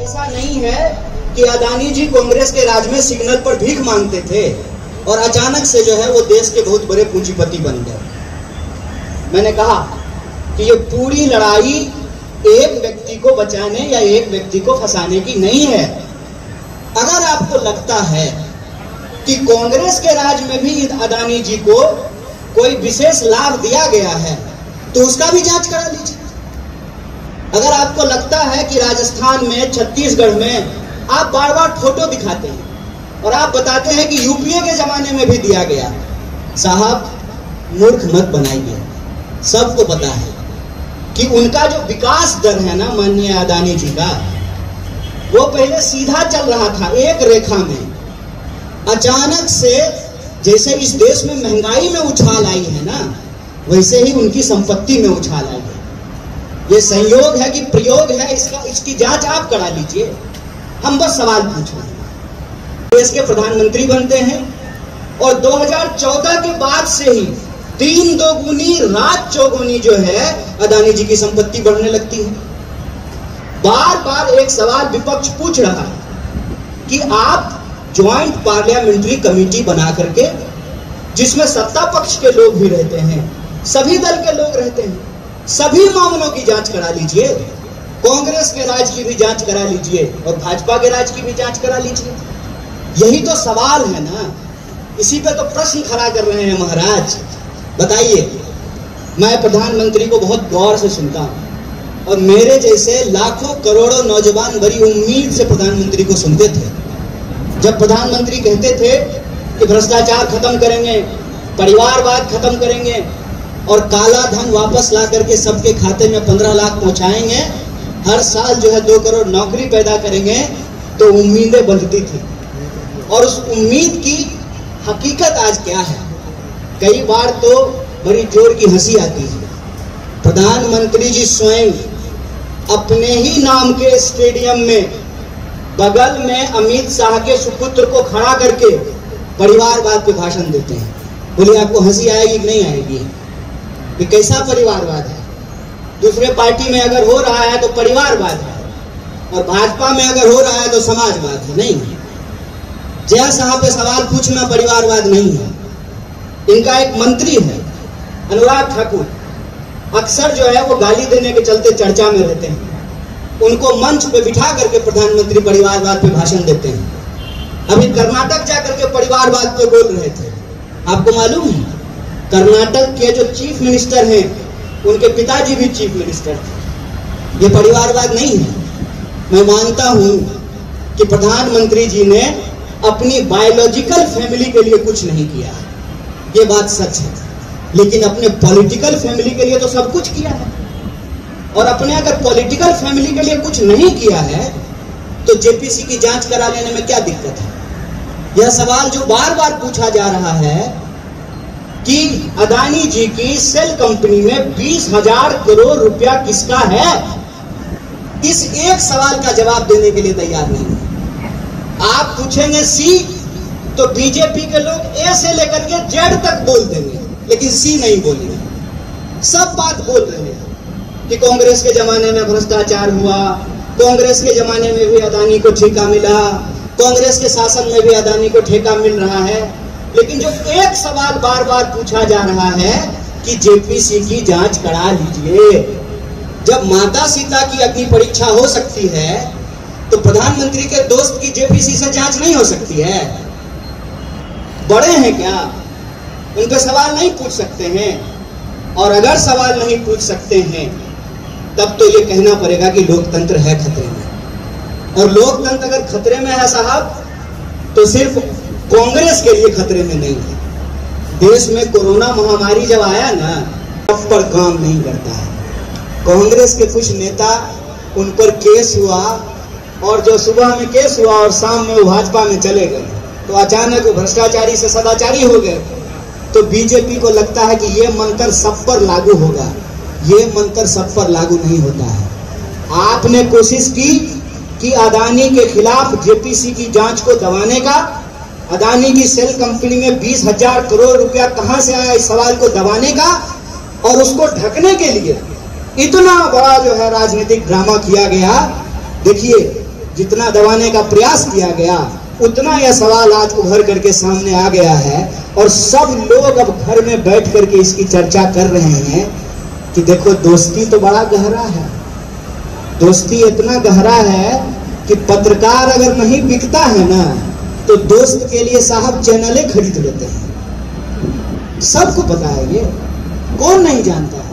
ऐसा नहीं है कि अदानी जी कांग्रेस के राज में सिग्नल पर भीख मांगते थे और अचानक से जो है वो देश के बहुत बड़े पूंजीपति बन गए। मैंने कहा कि ये पूरी लड़ाई एक व्यक्ति को बचाने या एक व्यक्ति को फंसाने की नहीं है। अगर आपको लगता है कि कांग्रेस के राज में भी अदानी जी को कोई विशेष लाभ दिया गया है तो उसका भी जांच करा लीजिए। अगर आपको लगता है कि राजस्थान में, छत्तीसगढ़ में आप बार बार फोटो दिखाते हैं और आप बताते हैं कि यूपीए के जमाने में भी दिया गया, साहब मूर्ख मत बनाइए। सबको पता है कि उनका जो विकास दर है ना माननीय अदानी जी का, वो पहले सीधा चल रहा था एक रेखा में। अचानक से जैसे इस देश में महंगाई में उछाल आई है ना, वैसे ही उनकी संपत्ति में उछाल आई है। ये संयोग है कि प्रयोग है, इसकी जांच आप करा लीजिए। हम बस सवाल पूछ रहे हैं। देश के प्रधानमंत्री बनते हैं और 2014 के बाद से ही 3 दोगुनी रात चौगुनी जो है अदानी जी की संपत्ति बढ़ने लगती है। बार बार एक सवाल विपक्ष पूछ रहा है कि आप ज्वाइंट पार्लियामेंट्री कमेटी बना करके, जिसमें सत्ता पक्ष के लोग भी रहते हैं, सभी दल के लोग रहते हैं, सभी मामलों की जांच करा लीजिए। कांग्रेस के राज की भी जांच करा लीजिए और भाजपा के राज की भी जांच करा लीजिए। यही तो सवाल है ना, इसी पे तो प्रश्न खड़ा कर रहे हैं महाराज। बताइए, मैं प्रधानमंत्री को बहुत गौर से सुनता हूं और मेरे जैसे लाखों करोड़ों नौजवान बड़ी उम्मीद से प्रधानमंत्री को सुनते थे। जब प्रधानमंत्री कहते थे कि भ्रष्टाचार खत्म करेंगे, परिवारवाद खत्म करेंगे और काला धन वापस ला करके सबके खाते में 15 लाख पहुंचाएंगे, हर साल जो है 2 करोड़ नौकरी पैदा करेंगे, तो उम्मीदें बंधती थी। और उस उम्मीद की हकीकत आज क्या है? कई बार तो बड़ी जोर की हंसी आती है। प्रधानमंत्री जी स्वयं अपने ही नाम के स्टेडियम में बगल में अमित शाह के सुपुत्र को खड़ा करके परिवारवाद पे भाषण देते हैं। बोलिए, आपको हंसी आएगी कि नहीं आएगी? ये कैसा परिवारवाद है? दूसरे पार्टी में अगर हो रहा है तो परिवारवाद है और भाजपा में अगर हो रहा है तो समाजवाद है। नहीं, जय साहब पे सवाल पूछना परिवारवाद नहीं है। इनका एक मंत्री है अनुराग ठाकुर, अक्सर जो है वो गाली देने के चलते चर्चा में रहते हैं। उनको मंच पे बिठा करके प्रधानमंत्री परिवारवाद पे भाषण देते हैं। अभी कर्नाटक जाकर के परिवारवाद पे बोल रहे थे। आपको मालूम है, कर्नाटक के जो चीफ मिनिस्टर हैं, उनके पिताजी भी चीफ मिनिस्टर थे। ये परिवारवाद नहीं है। मैं मानता हूं कि प्रधानमंत्री जी ने अपनी बायोलॉजिकल फैमिली के लिए कुछ नहीं किया, ये बात सच है, लेकिन अपने पॉलिटिकल फैमिली के लिए तो सब कुछ किया है। और अपने अगर पॉलिटिकल फैमिली के लिए कुछ नहीं किया है तो जेपीसी की जांच करा लेने में क्या दिक्कत है? यह सवाल जो बार बार पूछा जा रहा है कि अदानी जी की सेल कंपनी में 20,000 करोड़ रुपया किसका है, इस एक सवाल का जवाब देने के लिए तैयार नहीं है। आप पूछेंगे सी तो बीजेपी के लोग ए से लेकर के जेड तक बोल देंगे, लेकिन सी नहीं बोलेंगे। सब बात बोल रहे हैं कि कांग्रेस के जमाने में भ्रष्टाचार हुआ, कांग्रेस के जमाने में भी अदानी को ठेका मिला, कांग्रेस के शासन में भी अदानी को ठेका मिल रहा है। लेकिन जो एक सवाल बार बार पूछा जा रहा है कि जेपीसी की जांच करा लीजिए। जब माता सीता की अग्नि परीक्षा हो सकती है तो प्रधानमंत्री के दोस्त की जेपीसी से जांच नहीं हो सकती है? बड़े हैं क्या? उन पे सवाल नहीं पूछ सकते हैं? और अगर सवाल नहीं पूछ सकते हैं तब तो ये कहना पड़ेगा कि लोकतंत्र है खतरे में। और लोकतंत्र अगर खतरे में है साहब, तो सिर्फ कांग्रेस के लिए खतरे में नहीं है। देश में कोरोना महामारी जब आया ना, तब पर काम नहीं करता है। कांग्रेस के कुछ नेता, उन पर केस हुआ और जो सुबह में केस हुआ और शाम में वो भाजपा में चले गए, तो अचानक वो भ्रष्टाचारी से सदाचारी हो गए। तो बीजेपी को लगता है कि ये मंत्र सब पर लागू होगा। ये मंत्र सब पर लागू नहीं होता है। आपने कोशिश की कि अदानी के खिलाफ जेपीसी की जांच को दबाने का, अदानी की सेल कंपनी में 20,000 करोड़ रुपया कहां से आया, इस सवाल को दबाने का, और उसको ढकने के लिए इतना बड़ा जो है राजनीतिक ड्रामा किया गया। देखिए, जितना दबाने का प्रयास किया गया, उतना यह सवाल आज उभर करके सामने आ गया है और सब लोग अब घर में बैठ करके इसकी चर्चा कर रहे हैं कि देखो दोस्ती तो बड़ा गहरा है, दोस्ती इतना गहरा है कि पत्रकार अगर नहीं बिकता है ना तो दोस्त के लिए साहब चैनलें खरीद लेते हैं। सबको पता है, ये कौन नहीं जानता है।